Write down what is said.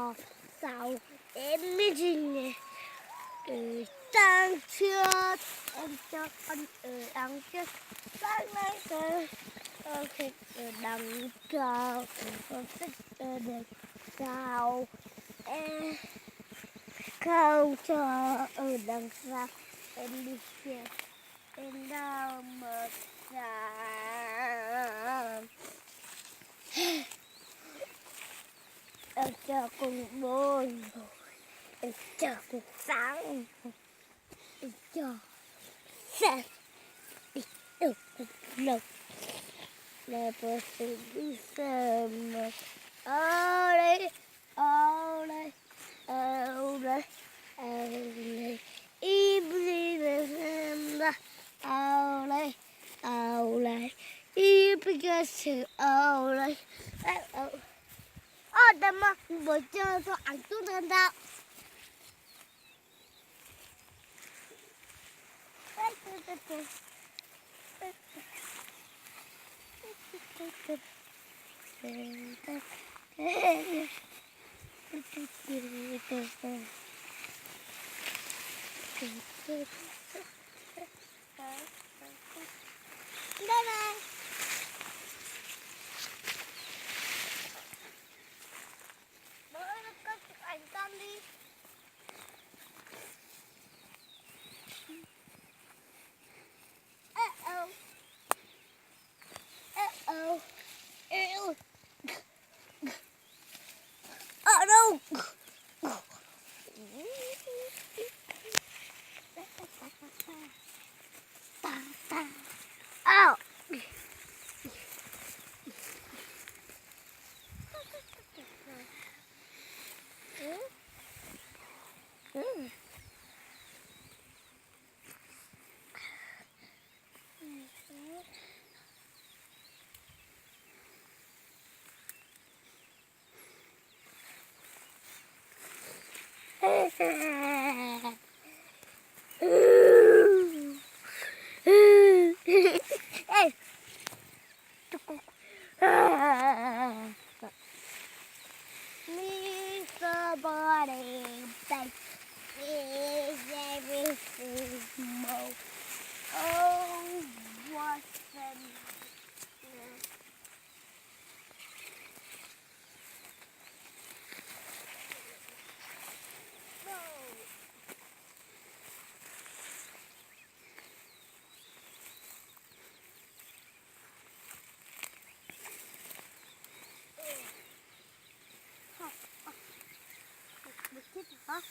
trò sao em mới gì tan chưa em cho con ăn chứ sáng nay con thích đằng cao con thích được sao em không cho đằng sau em đi xem em đâu mà ra em cho con bôi em cho con sáng em cho sáng em cho con lộc never see the summer ở đây ở đây ở đây ở đây evening December ở đây ở đây evening ở đây Adama bocah tu antu tanda. Ở đâu? Ow! Hey! Mr. Body Bag is everything more. Oh, what fun! Hả?